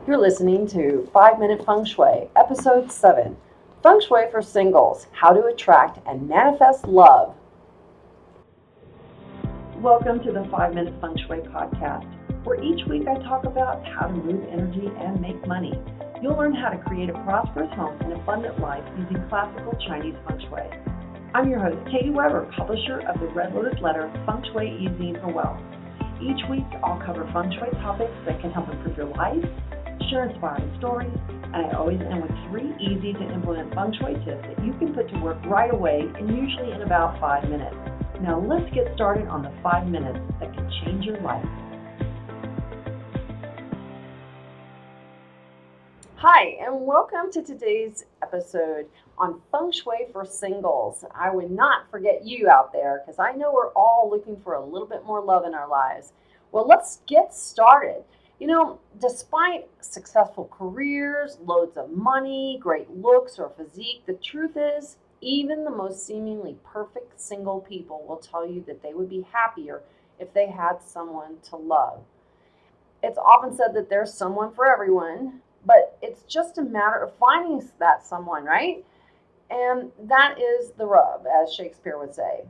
You're listening to 5 Minute Feng Shui, Episode 7 Feng Shui for Singles How to Attract and Manifest Love. Welcome to the 5 Minute Feng Shui podcast, where each week I talk about how to move energy and make money. You'll learn how to create a prosperous home and abundant life using classical Chinese Feng Shui. I'm your host, Katie Weber, publisher of the Red Lotus Letter, Feng Shui Easy for Wealth. Each week, I'll cover Feng Shui topics that can help improve your life, share inspiring stories, and I always end with 3 easy-to-implement Feng Shui tips that you can put to work right away and usually in about 5 minutes. Now let's get started on the 5 minutes that can change your life. Hi, and welcome to today's episode on Feng Shui for Singles. I would not forget you out there because I know we're all looking for a little bit more love in our lives. Well, let's get started. Despite successful careers, loads of money, great looks, or physique, the truth is, even the most seemingly perfect single people will tell you that they would be happier if they had someone to love. It's often said that there's someone for everyone, but it's just a matter of finding that someone, right? And that is the rub, as Shakespeare would say.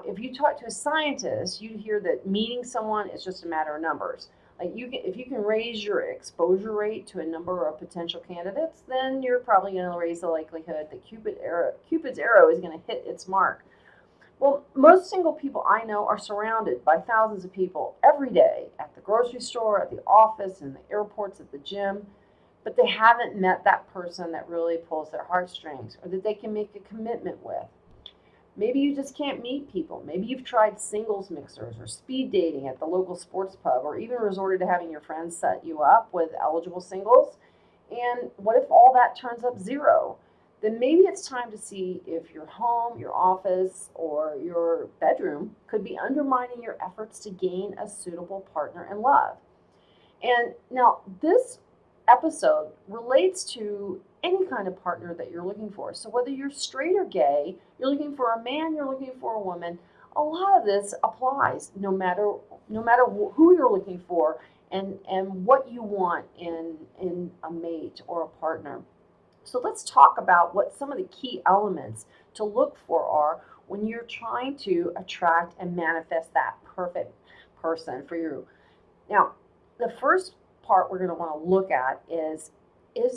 If you talk to a scientist, you'd hear that meeting someone is just a matter of numbers. If you can raise your exposure rate to a number of potential candidates, then you're probably going to raise the likelihood that Cupid's arrow is going to hit its mark. Well, most single people I know are surrounded by thousands of people every day at the grocery store, at the office, in the airports, at the gym, but they haven't met that person that really pulls their heartstrings or that they can make a commitment with. Maybe you just can't meet people. Maybe you've tried singles mixers or speed dating at the local sports pub, or even resorted to having your friends set you up with eligible singles. And what if all that turns up zero? Then maybe it's time to see if your home, your office, or your bedroom could be undermining your efforts to gain a suitable partner in love. And now this episode relates to any kind of partner that you're looking for. So whether you're straight or gay, you're looking for a man, you're looking for a woman, a lot of this applies no matter who you're looking for and what you want in a mate or a partner. So let's talk about what some of the key elements to look for are when you're trying to attract and manifest that perfect person for you. Now, the first part we're going to want to look at is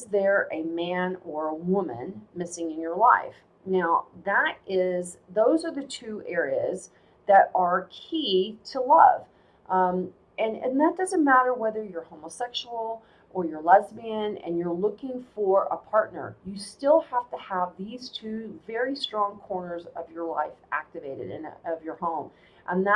there a man or a woman missing in your life? Now, those are the 2 areas that are key to love. And that doesn't matter whether you're homosexual or you're lesbian and you're looking for a partner. You still have to have these 2 very strong corners of your life activated of your home. And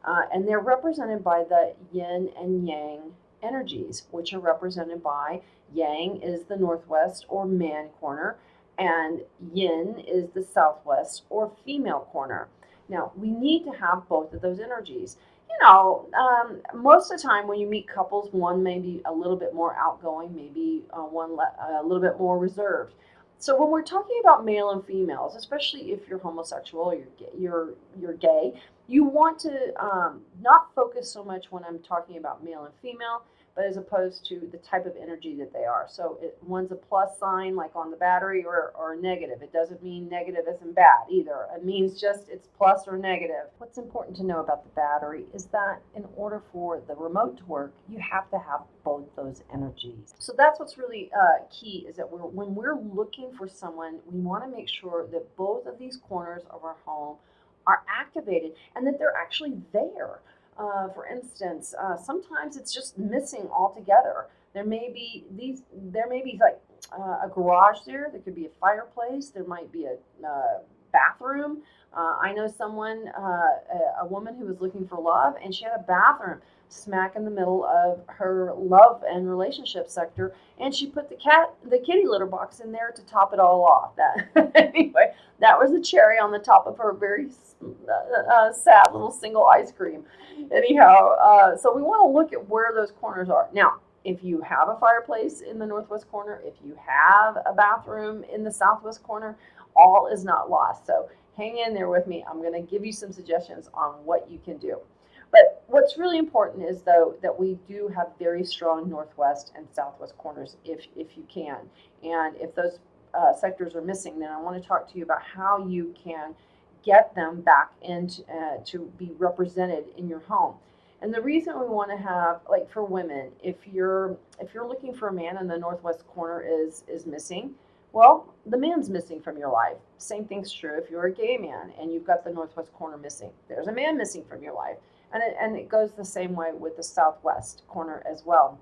and they're represented by the yin and yang energies, which are represented by yang is the northwest or man corner, and yin is the southwest or female corner. Now, we need to have both of those energies. Most of the time when you meet couples, one may be a little bit more outgoing, maybe one a little bit more reserved. So when we're talking about male and females, especially if you're homosexual, you're gay, you want to not focus so much when I'm talking about male and female, but as opposed to the type of energy that they are. So one's a plus sign, like on the battery, or a negative. It doesn't mean negative isn't bad either. It means just it's plus or negative. What's important to know about the battery is that in order for the remote to work, you have to have both those energies. So that's what's really key, is that when we're looking for someone, we want to make sure that both of these corners of our home are activated and that they're actually there. For instance, sometimes it's just missing altogether. There may be like a garage there. There could be a fireplace. There might be a bathroom. I know a woman who was looking for love, and she had a bathroom smack in the middle of her love and relationship sector, and she put the kitty litter box in there to top it all off. Anyway, that was the cherry on the top of her very sad little single ice cream. Anyhow, so we want to look at where those corners are. Now, if you have a fireplace in the northwest corner, if you have a bathroom in the southwest corner, all is not lost. So hang in there with me. I'm going to give you some suggestions on what you can do. But what's really important is, though, that we do have very strong northwest and southwest corners if you can. And if those sectors are missing, then I want to talk to you about how you can get them back into to be represented in your home. And the reason we want to have, like for women, if you're looking for a man and the northwest corner is missing, well, the man's missing from your life. Same thing's true if you're a gay man and you've got the northwest corner missing. There's a man missing from your life. And it goes the same way with the southwest corner as well.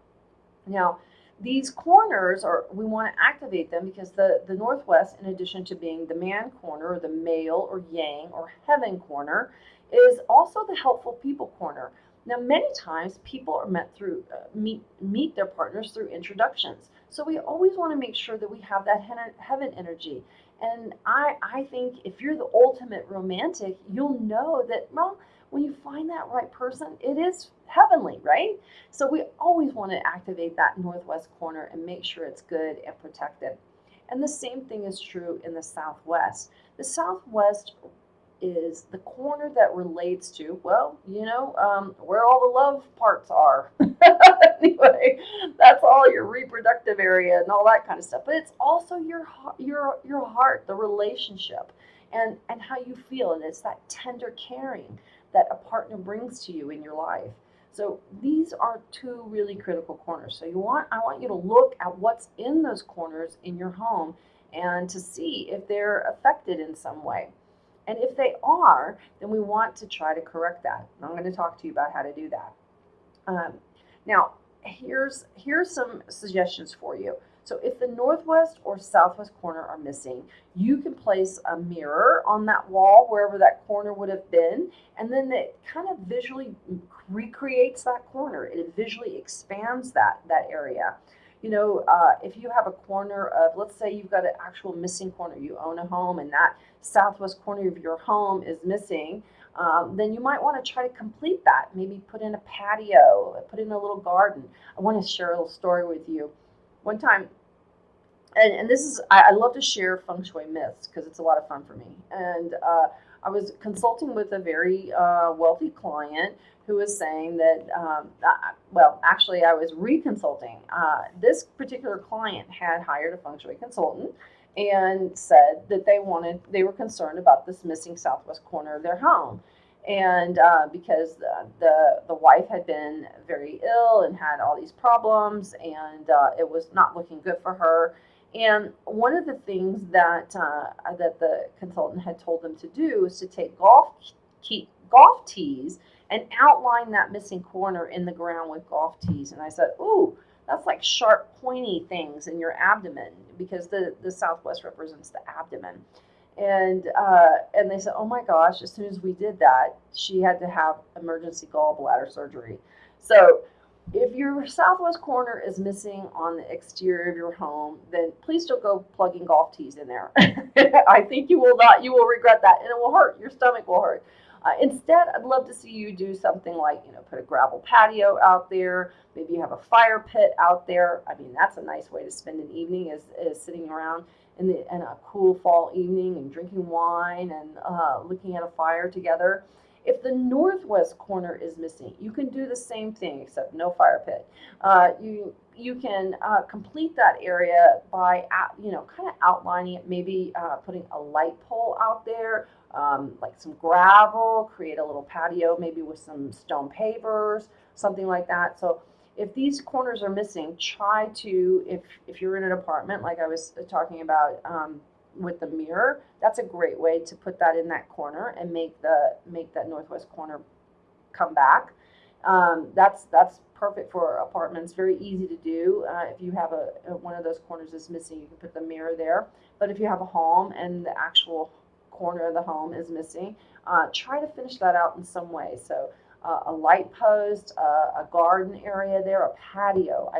Now, these corners are, we want to activate them because the northwest, in addition to being the man corner or the male or yang or heaven corner, is also the helpful people corner. Now, many times people are met through meet their partners through introductions. So we always want to make sure that we have that heaven energy. And I think if you're the ultimate romantic, you'll know that, well, when you find that right person, it is heavenly, right? So we always want to activate that northwest corner and make sure it's good and protected. And the same thing is true in the southwest. The southwest is the corner that relates to, well, where all the love parts are. Anyway, that's all your reproductive area and all that kind of stuff. But it's also your heart, the relationship, and how you feel, and it's that tender caring that a partner brings to you in your life. So these are two really critical corners. So I want you to look at what's in those corners in your home and to see if they're affected in some way. And if they are, then we want to try to correct that. And I'm going to talk to you about how to do that. Now, here's some suggestions for you. So if the northwest or southwest corner are missing, you can place a mirror on that wall, wherever that corner would have been, and then it kind of visually recreates that corner. It visually expands that area. If you have a corner of, let's say you've got an actual missing corner, you own a home and that southwest corner of your home is missing, then you might want to try to complete that. Maybe put in a patio, put in a little garden. I want to share a little story with you. One time, and this is, I love to share Feng Shui myths because it's a lot of fun for me. And I was consulting with a very wealthy client who was saying that, well, actually, I was reconsulting. This particular client had hired a Feng Shui consultant and said that they were concerned about this missing southwest corner of their home. And because the wife had been very ill and had all these problems, and it was not looking good for her. And one of the things that the consultant had told them to do is to take golf tees and outline that missing corner in the ground with golf tees. And I said, ooh, that's like sharp, pointy things in your abdomen, because the southwest represents the abdomen. And they said, oh my gosh, as soon as we did that, she had to have emergency gallbladder surgery. So if your southwest corner is missing on the exterior of your home, then please don't go plugging golf tees in there. I think you will regret that, and it will hurt. Your stomach will hurt. Instead, I'd love to see you do something like, put a gravel patio out there. Maybe you have a fire pit out there. I mean, that's a nice way to spend an evening, is sitting around in a cool fall evening and drinking wine and looking at a fire together. If the northwest corner is missing, you can do the same thing, except no fire pit. You can complete that area by kind of outlining it, maybe putting a light pole out there, like some gravel, create a little patio, maybe with some stone pavers, something like that. So if these corners are missing, try to, if you're in an apartment, like I was talking about with the mirror, that's a great way to put that in that corner and make that northwest corner come back. That's perfect for apartments. Very easy to do. If you have one of those corners is missing, you can put the mirror there. But if you have a home and the actual corner of the home is missing, try to finish that out in some way. So a light post, a garden area there, a patio. I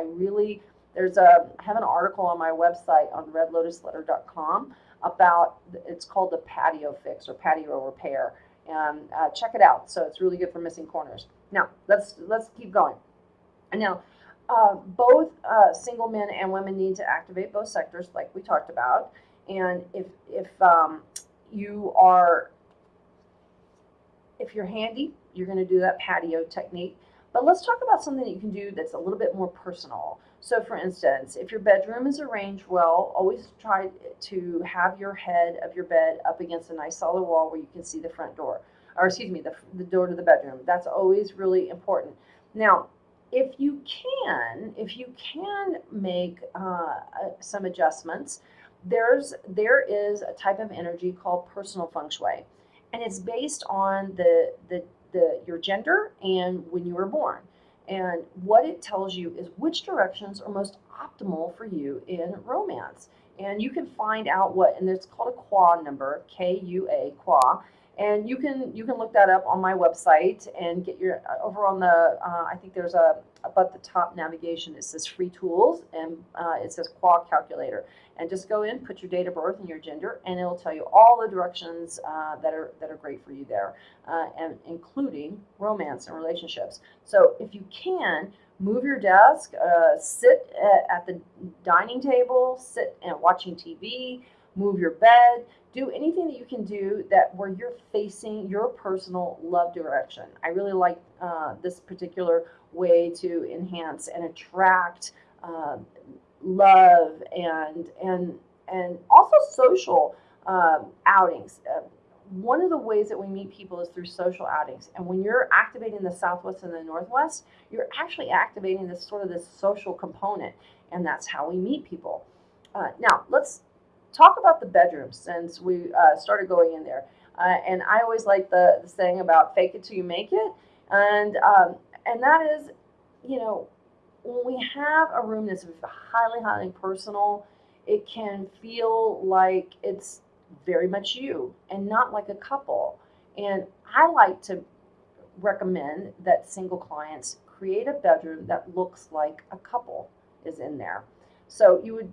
have an article on my website on redlotusletter.com about, it's called the patio fix or patio repair, and check it out. So it's really good for missing corners. Now let's keep going. And now both single men and women need to activate both sectors, like we talked about. And if you are If you're handy, you're going to do that patio technique. But let's talk about something that you can do that's a little bit more personal. So, for instance, if your bedroom is arranged well, always try to have your head of your bed up against a nice solid wall where you can see the front door, or excuse me, the door to the bedroom. That's always really important. Now, if you can make some adjustments, there is a type of energy called personal feng shui, and it's based on the your gender and when you were born. And what it tells you is which directions are most optimal for you in romance. And you can find out what, and it's called a qua number, Kua, qua. And you can look that up on my website and get your over on the I think there's a above the top navigation it says free tools, and it says qua calculator, and just go in, put your date of birth and your gender, and it'll tell you all the directions that are great for you there, and including romance and relationships. So if you can, move your desk, sit at the dining table, sit and watching TV, move your bed, do anything that you can do that where you're facing your personal love direction. I really like this particular way to enhance and attract love and also social outings. One of the ways that we meet people is through social outings, and when you're activating the Southwest and the Northwest, you're actually activating this social component, and that's how we meet people. Now let's talk about the bedroom since we started going in there. And I always like the saying about fake it till you make it, and that is, when we have a room that's highly personal, it can feel like it's very much you and not like a couple. And I like to recommend that single clients create a bedroom that looks like a couple is in there. So you would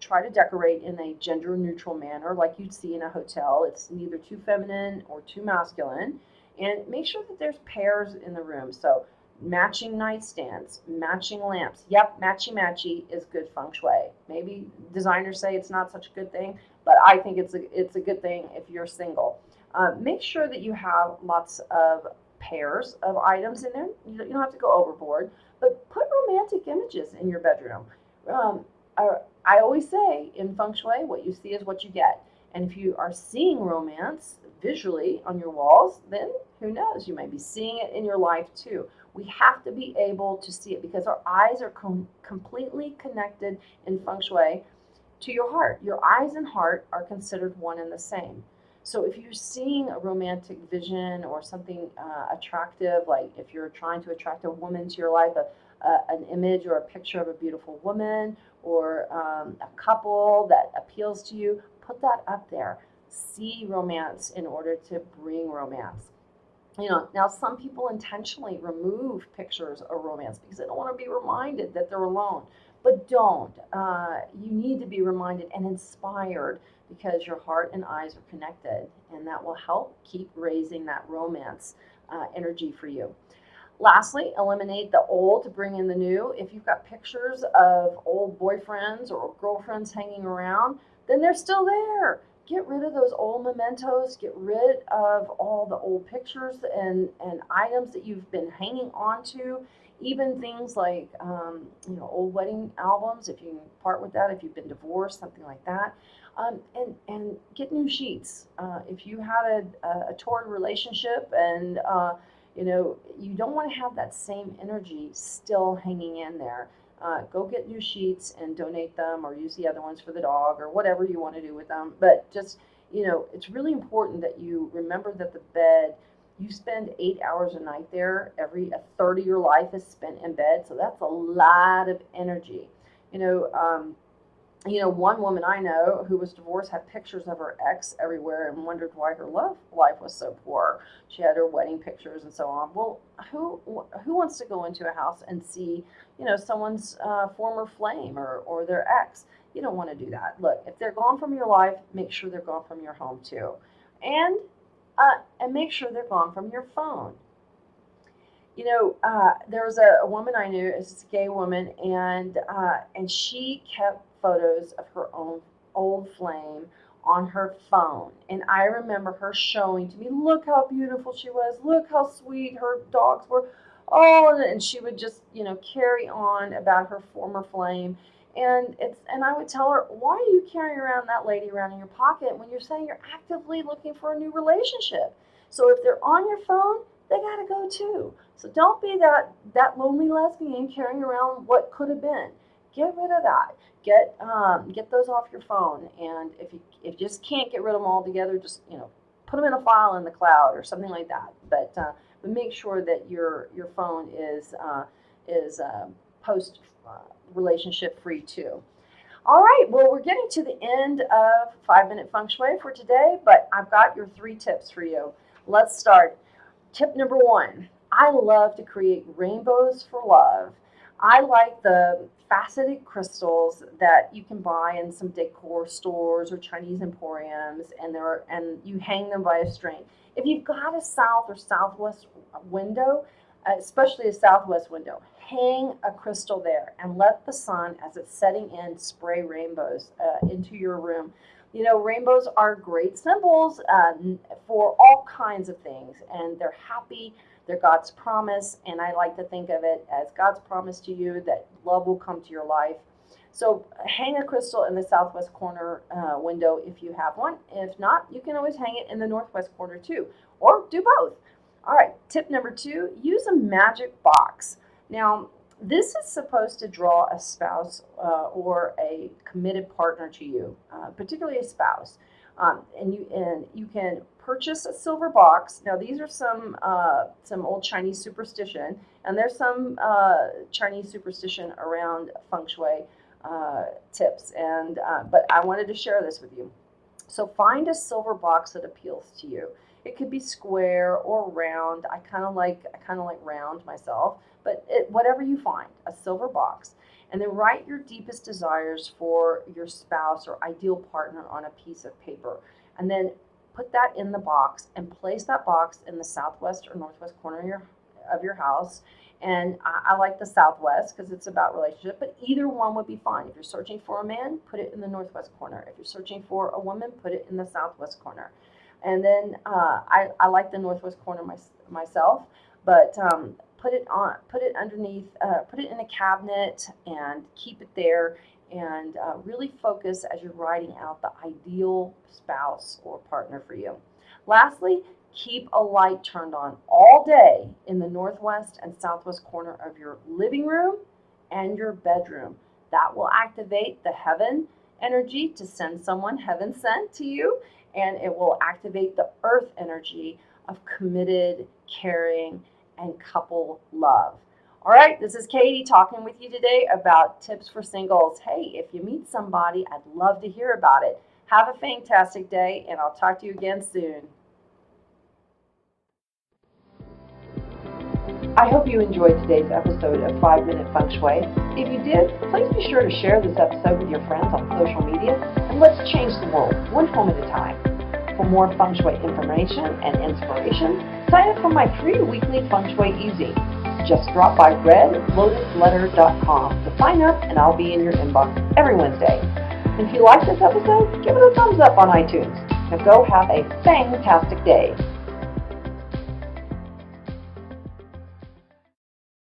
try to decorate in a gender neutral manner like you'd see in a hotel. It's neither too feminine or too masculine. And make sure that there's pairs in the room. So matching nightstands, matching lamps. Yep, matchy is good feng shui. Maybe designers say it's not such a good thing, but I think it's a good thing if you're single. Make sure that you have lots of pairs of items in there. You don't have to go overboard, but put romantic images in your bedroom. I always say in feng shui, what you see is what you get. And if you are seeing romance visually on your walls, then who knows? You might be seeing it in your life too. We have to be able to see it because our eyes are completely connected in feng shui to your heart. Your eyes and heart are considered one and the same. So if you're seeing a romantic vision or something attractive, like if you're trying to attract a woman to your life, an image or a picture of a beautiful woman or a couple that appeals to you, put that up there. See romance in order to bring romance. Now some people intentionally remove pictures of romance because they don't want to be reminded that they're alone. But don't. You need to be reminded and inspired because your heart and eyes are connected, and that will help keep raising that romance energy for you. Lastly, eliminate the old to bring in the new. If you've got pictures of old boyfriends or girlfriends hanging around, then they're still there. Get rid of those old mementos. Get rid of all the old pictures and items that you've been hanging on to. Even things like, old wedding albums, if you can part with that, if you've been divorced, something like that. And get new sheets. If you had a torrid relationship and, you don't want to have that same energy still hanging in there. Go get new sheets and donate them or use the other ones for the dog or whatever you want to do with them. But just, it's really important that you remember that the bed, you spend 8 hours a night there. A third of your life is spent in bed. So that's a lot of energy. One woman I know who was divorced had pictures of her ex everywhere and wondered why her love life was so poor. She had her wedding pictures and so on. Well, who wants to go into a house and see, someone's former flame or their ex? You don't want to do that. Look, if they're gone from your life, make sure they're gone from your home too, and make sure they're gone from your phone. There was a woman I knew, it's a gay woman, and she kept photos of her own old flame on her phone. And I remember her showing to me, look how beautiful she was, look how sweet her dogs were. Oh, and she would just, carry on about her former flame. And I would tell her, why are you carrying around that lady around in your pocket when you're saying you're actively looking for a new relationship? So if they're on your phone, they gotta go too. So don't be that lonely lesbian carrying around what could have been. Get rid of that. Get those off your phone. And if you just can't get rid of them altogether, just put them in a file in the cloud or something like that. But make sure that your phone is post relationship free too. All right, well, we're getting to the end of 5-Minute Feng Shui for today, but I've got your 3 tips for you. Let's start. Tip number 1, I love to create rainbows for love. I like the faceted crystals that you can buy in some decor stores or Chinese emporiums, and you hang them by a string. If you've got a south or southwest window, especially a southwest window, hang a crystal there and let the sun, as it's setting in, spray rainbows into your room. Rainbows are great symbols for all kinds of things, and they're happy. They're God's promise, and I like to think of it as God's promise to you that love will come to your life. So hang a crystal in the southwest corner window if you have one. If not, you can always hang it in the northwest corner too, or do both. All right, tip number 2, use a magic box. Now, this is supposed to draw a spouse or a committed partner to you, particularly a spouse. And you can purchase a silver box. Now, these are some old Chinese superstition, and there's some Chinese superstition around Feng Shui tips. But I wanted to share this with you. So find a silver box that appeals to you. It could be square or round. I kind of like round myself, but whatever you find, a silver box. And then write your deepest desires for your spouse or ideal partner on a piece of paper. And then put that in the box and place that box in the southwest or northwest corner of your house. And I like the southwest because it's about relationship, but either one would be fine. If you're searching for a man, put it in the northwest corner. If you're searching for a woman, put it in the southwest corner. And then I like the northwest corner myself, but put it underneath, put it in a cabinet and keep it there, and really focus as you're writing out the ideal spouse or partner for you. Lastly, keep a light turned on all day in the northwest and southwest corner of your living room and your bedroom. That will activate the heaven energy to send someone heaven sent to you, and it will activate the earth energy of committed, caring, and couple love. All right, this is Katie talking with you today about tips for singles. Hey, if you meet somebody, I'd love to hear about it. Have a fantastic day, and I'll talk to you again soon. I hope you enjoyed today's episode of 5-Minute Feng Shui. If you did, please be sure to share this episode with your friends on social media, and let's change the world one home at a time. For more Feng Shui information and inspiration, sign up for my free weekly Feng Shui Easy. Just drop by redlotusletter.com to sign up, and I'll be in your inbox every Wednesday. And if you like this episode, give it a thumbs up on iTunes. Now go have a fantastic day.